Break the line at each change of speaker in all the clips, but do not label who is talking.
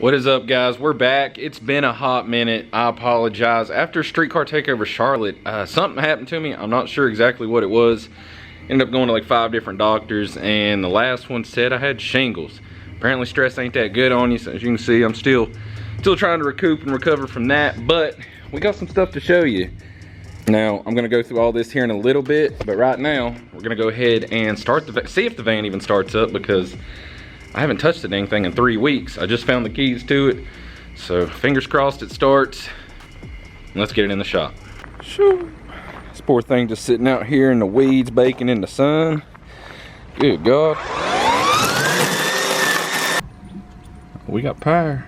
What is up, guys? We're back. It's been a hot minute. I apologize. After Streetcar Takeover Charlotte, something happened to me. I'm not sure exactly what it was. Ended up going to like 5 different doctors, and the last one said I had shingles. Apparently stress ain't that good on you, so as you can see, I'm still trying to recoup and recover from that, but we got some stuff to show you. Now, I'm gonna go through all this here in a little bit, but right now, we're gonna go ahead and start see if the van even starts up, because I haven't touched the dang thing in 3 weeks. I just found the keys to it, so fingers crossed it starts. Let's get it in the shop. Shoo. This poor thing just sitting out here in the weeds, baking in the sun. Good God. We got power.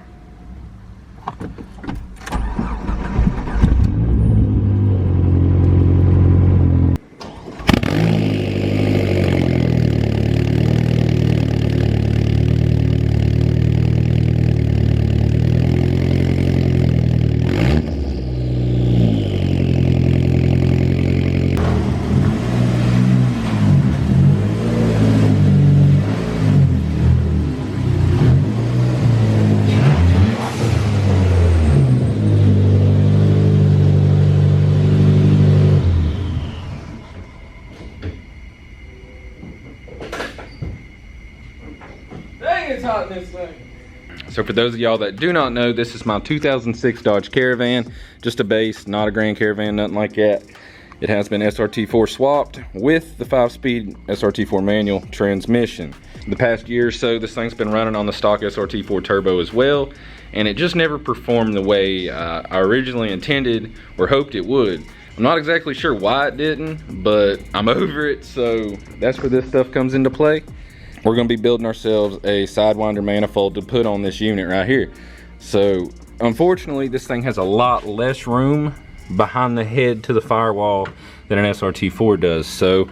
It's hot in this thing. So for those of y'all that do not know, this is my 2006 Dodge Caravan. Just a base, not a Grand Caravan, nothing like that. It has been SRT4 swapped with the 5-speed SRT4 manual transmission. The past year or so, this thing's been running on the stock SRT4 turbo as well, and it just never performed the way I originally intended or hoped it would. I'm not exactly sure why it didn't, but I'm over it, so that's where this stuff comes into play. We're gonna be building ourselves a Sidewinder manifold to put on this unit right here. So unfortunately, this thing has a lot less room behind the head to the firewall than an SRT4 does. So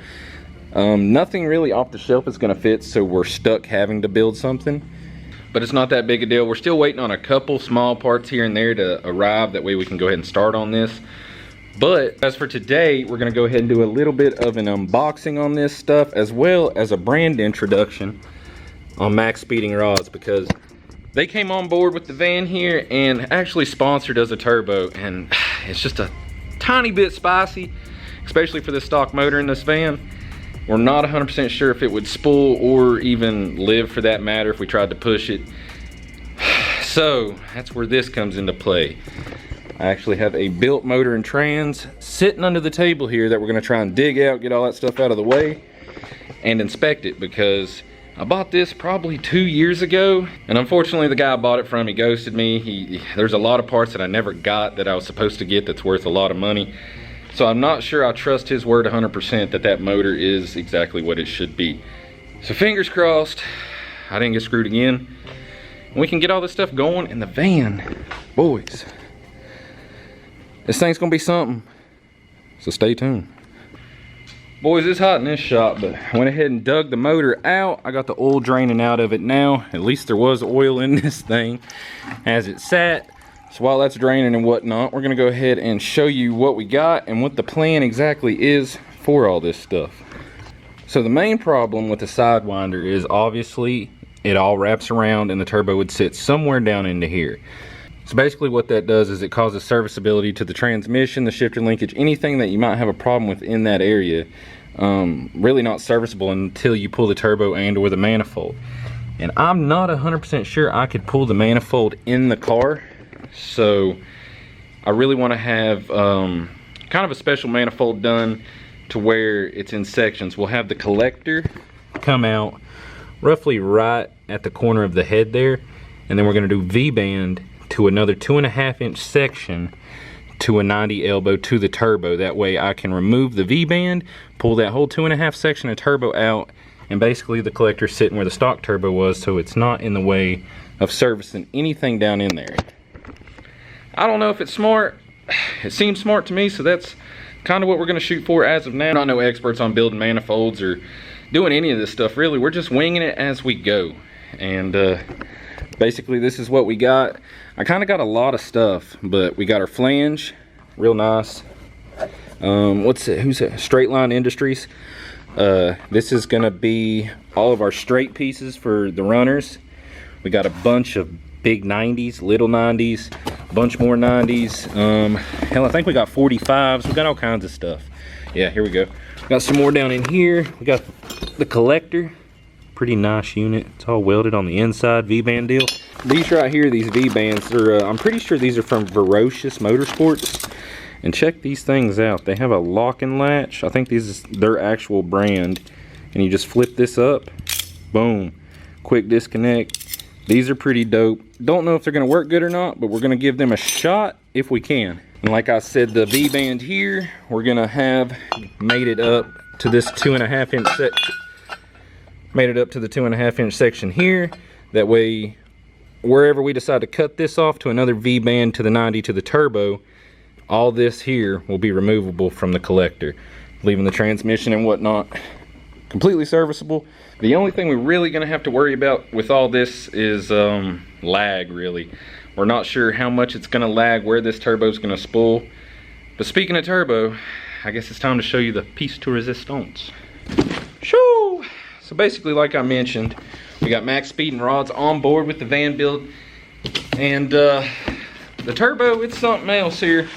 nothing really off the shelf is gonna fit, so we're stuck having to build something. But it's not that big a deal. We're still waiting on a couple small parts here and there to arrive. That way we can go ahead and start on this. But as for today, we're gonna go ahead and do a little bit of an unboxing on this stuff, as well as a brand introduction on Max Speeding Rods, because they came on board with the van here and actually sponsored us a turbo, and it's just a tiny bit spicy, especially for the stock motor in this van. We're not 100% sure if it would spool or even live, for that matter, if we tried to push it. So that's where this comes into play. I actually have a built motor and trans sitting under the table here that we're gonna try and dig out, get all that stuff out of the way, and inspect it, because I bought this probably 2 years ago, and unfortunately the guy I bought it from, he ghosted me. There's a lot of parts that I never got that I was supposed to get that's worth a lot of money. So I'm not sure I trust his word 100% that that motor is exactly what it should be. So fingers crossed, I didn't get screwed again. And we can get all this stuff going in the van. Boys, this thing's gonna be something, so stay tuned. Boys, it's hot in this shop, but I went ahead and dug the motor out. I got the oil draining out of it now. At least there was oil in this thing as it sat. So while that's draining and whatnot, we're gonna go ahead and show you what we got and what the plan exactly is for all this stuff. So the main problem with the Sidewinder is obviously it all wraps around and the turbo would sit somewhere down into here. So basically what that does is it causes serviceability to the transmission, the shifter linkage, anything that you might have a problem with in that area, really not serviceable until you pull the turbo and or the manifold. And I'm not 100% sure I could pull the manifold in the car, so I really want to have kind of a special manifold done to where it's in sections. We'll have the collector come out roughly right at the corner of the head there, and then we're going to do V-band to another 2.5-inch section to a 90 elbow to the turbo. That way I can remove the V-band, pull that whole 2.5 section of turbo out, and basically the collector's sitting where the stock turbo was, so it's not in the way of servicing anything down in there. I don't know if it's smart. It seems smart to me, so that's kind of what we're going to shoot for as of now. We're not no experts on building manifolds or doing any of this stuff, really. We're just winging it as we go. And basically this is what we got. I kind of got a lot of stuff, but we got our flange, real nice. What's it? Who's it? Straight Line Industries. This is gonna be all of our straight pieces for the runners. We got a bunch of big 90s, little 90s, a bunch more 90s. Hell, I think we got 45s. We got all kinds of stuff. Yeah, here we go. Got some more down in here. We got the collector. Pretty nice unit. It's all welded on the inside, V-band deal. These right here, these V-bands, I'm pretty sure these are from Ferocious Motorsports. And check these things out. They have a lock and latch. I think this is their actual brand. And you just flip this up. Boom. Quick disconnect. These are pretty dope. Don't know if they're gonna work good or not, but we're gonna give them a shot if we can. And like I said, the V-band here, we're gonna have made it up to this 2.5 inch section. Made it up to the 2.5 inch section here. That way, wherever we decide to cut this off to another V-band to the 90 to the turbo, all this here will be removable from the collector, leaving the transmission and whatnot completely serviceable. The only thing we're really gonna have to worry about with all this is lag, really. We're not sure how much it's gonna lag, where this turbo is gonna spool. But speaking of turbo, I guess it's time to show you the piece de resistance. Shoo! So basically, like I mentioned, we got max speed and rods on board with the van build. And the turbo, it's something else here.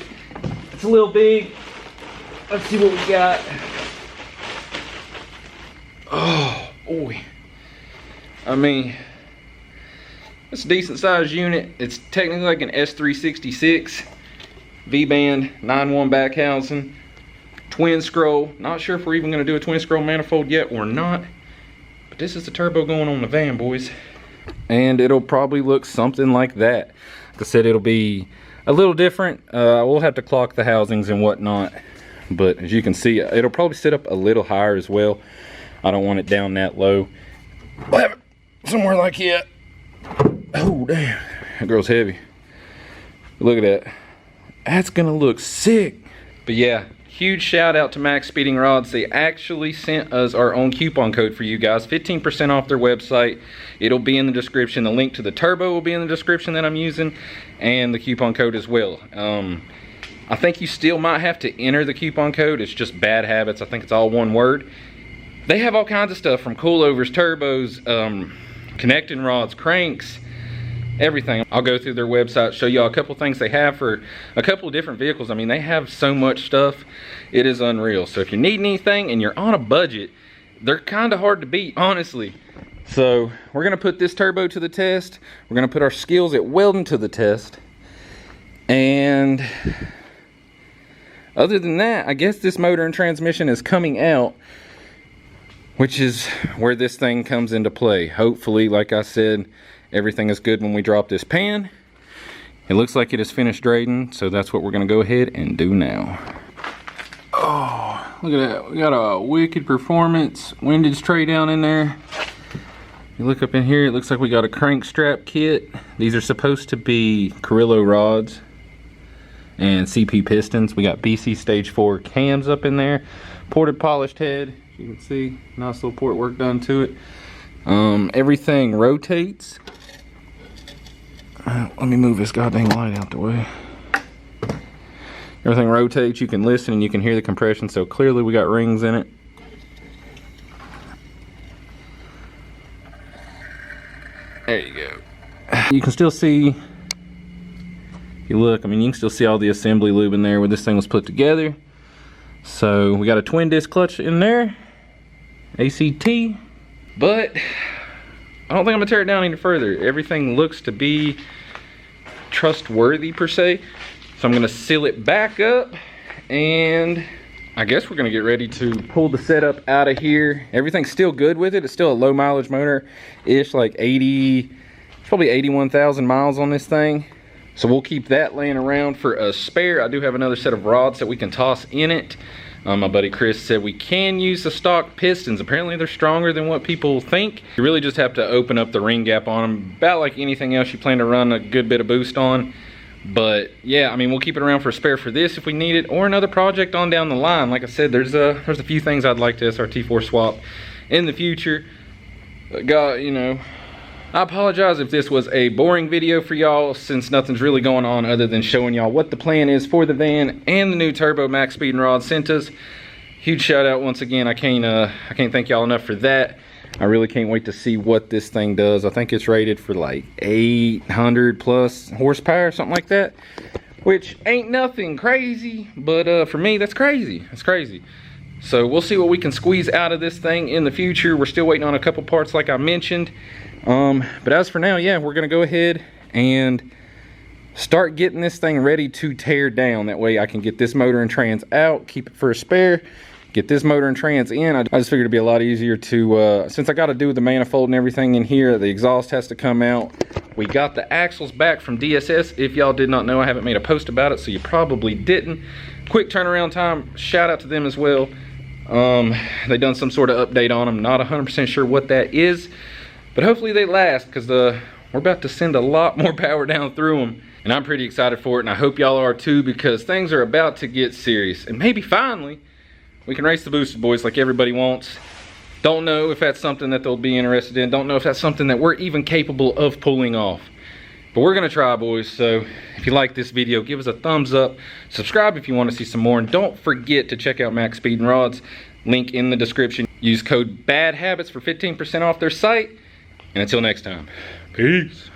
It's a little big. Let's see what we got. Oh, boy. I mean, it's a decent sized unit. It's technically like an S366 V-band 9-1 back housing, twin scroll. Not sure if we're even going to do a twin scroll manifold yet or not, but this is the turbo going on the van, boys. And it'll probably look something like that. Like I said, it'll be a little different. We'll have to clock the housings and whatnot, but as you can see, it'll probably sit up a little higher as well. I don't want it down that low. We'll have it somewhere like here. Oh, damn. That girl's heavy. Look at that. That's gonna look sick. But yeah, huge shout out to Max Speeding Rods. They actually sent us our own coupon code for you guys. 15% off their website. It'll be in the description. The link to the turbo will be in the description that I'm using, and the coupon code as well. I think you still might have to enter the coupon code. It's just bad habits. I think it's all one word. They have all kinds of stuff from coilovers, turbos, connecting rods, cranks, everything. I'll go through their website, show y'all a couple things they have for a couple of different vehicles. I mean, they have so much stuff. It is unreal. So if you need anything and you're on a budget, they're kind of hard to beat, honestly. So we're gonna put this turbo to the test. We're gonna put our skills at welding to the test. And other than that, I guess this motor and transmission is coming out, which is where this thing comes into play. Hopefully, like I said, everything is good when we drop this pan. It looks like it is finished braiding, so that's what we're gonna go ahead and do now. Oh, look at that. We got a wicked performance windage tray down in there. You look up in here, it looks like we got a crank strap kit. These are supposed to be Carrillo rods and CP pistons. We got BC stage 4 cams up in there. Ported polished head. You can see nice little port work done to it. Everything rotates. Let me move this goddamn light out the way. Everything rotates. You can listen and you can hear the compression, so clearly we got rings in it. There you go. You can still see, if you look, I mean, you can still see all the assembly lube in there where this thing was put together. So we got a twin disc clutch in there, ACT, but I don't think I'm gonna tear it down any further. Everything looks to be trustworthy per se. So I'm gonna seal it back up, and I guess we're gonna get ready to pull the setup out of here. Everything's still good with it. It's still a low mileage motor-ish, like 80, probably 81,000 miles on this thing. So we'll keep that laying around for a spare. I do have another set of rods that we can toss in it. My buddy Chris said we can use the stock pistons. Apparently they're stronger than what people think. You really just have to open up the ring gap on them, about like anything else you plan to run a good bit of boost on. But yeah, I mean, we'll keep it around for a spare for this if we need it, or another project on down the line. Like I said, there's a few things I'd like to SRT4 swap in the future. God, you know, I apologize if this was a boring video for y'all, since nothing's really going on other than showing y'all what the plan is for the van and the new turbo Max Speed and Rod sent us. Huge shout out once again. I can't thank y'all enough for that. I really can't wait to see what this thing does. I think it's rated for like 800 plus horsepower, something like that, which ain't nothing crazy, but for me, that's crazy. That's crazy. So we'll see what we can squeeze out of this thing in the future. We're still waiting on a couple parts like I mentioned. But as for now, yeah, we're gonna go ahead and start getting this thing ready to tear down. That way I can get this motor and trans out, keep it for a spare, get this motor and trans in. I just figured it'd be a lot easier to, since I got to do with the manifold and everything in here, the exhaust has to come out. We got the axles back from DSS. If y'all did not know, I haven't made a post about it, so you probably didn't. Quick turnaround time, shout out to them as well. They done some sort of update on them. Not 100% sure what that is, but hopefully they last, because we're about to send a lot more power down through them. And I'm pretty excited for it, and I hope y'all are too, because things are about to get serious. And maybe finally, we can race the boosted boys like everybody wants. Don't know if that's something that they'll be interested in. Don't know if that's something that we're even capable of pulling off. But we're gonna try, boys. So if you like this video, give us a thumbs up. Subscribe if you want to see some more. And don't forget to check out Max Speed and Rods. Link in the description. Use code BADHABITS for 15% off their site. And until next time, peace.